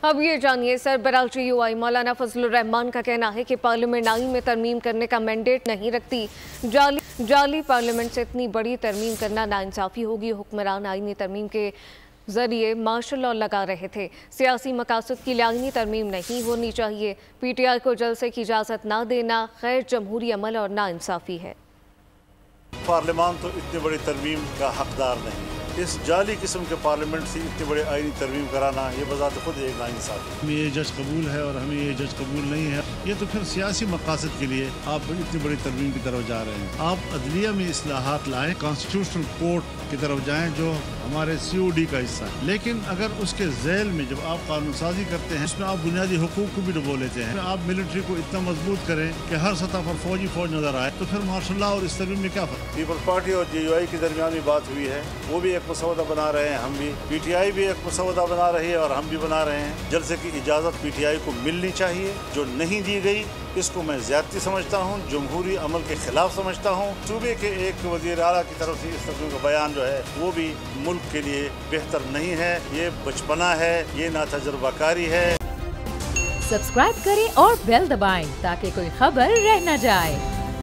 अब ये जानिए, सरबराह GUI मौलाना फजलुर रहमान का कहना है कि पार्लियामेंट आईन में तरमीम करने का मैंडेट नहीं रखती। जाली पार्लियामेंट से इतनी बड़ी तरमीम करना नाइंसाफ़ी होगी। हुक्मरान आईनी तरमीम के जरिए मार्शल लॉ लगा रहे थे। सियासी मकासद की लिए आईनी तरमीम नहीं होनी चाहिए। PTI को जलसे की इजाज़त ना देना गैर जमहूरी अमल और नाइंसाफ़ी है। पार्लियामान तो इतनी बड़ी तरमीम का हकदार नहीं। इस जाली किस्म के पार्लियामेंट से इतनी बड़ी आईनी तरमीम कराना ये बजात खुद एक नाइंसाफ़ी। हमें ये जज कबूल है और हमें ये जज कबूल नहीं है। ये तो फिर सियासी मकासद के लिए आप इतनी बड़ी तरमीम की तरफ जा रहे हैं। आप अदलिया में इस्लाहात लाएं, कॉन्स्टिट्यूशनल कोर्ट की तरफ जाएं जो हमारे COD का हिस्सा है। लेकिन अगर उसके झैल में जब आप कानून साजी करते हैं उसमें आप बुनियादी हुकूक को भी डुबो लेते हैं। आप मिलिट्री को इतना मजबूत करें कि हर सतह पर फौज नजर आए, तो फिर मार्शल लॉ और इस तरमीम में क्या फर्क? पीपल्स पार्टी और GUI की दरमियान भी बात हुई है, वो भी एक मसौदा बना रहे हैं, हम भी PTI भी एक मसौदा बना रही है और हम भी बना रहे हैं। जलसे की इजाज़त PTI को मिलनी चाहिए, जो नहीं दी गई इसको मैं ज़्यादती समझता हूँ, जमहूरी अमल के खिलाफ समझता हूँ। सूबे के एक वज़ीर आला की तरफ से इस तरह का बयान जो है वो भी मुल्क के लिए बेहतर नहीं है। ये बचपना है, ये नातजुर्बाकारी है। सब्सक्राइब करें और बेल दबाएं ताकि कोई खबर रह न जाए।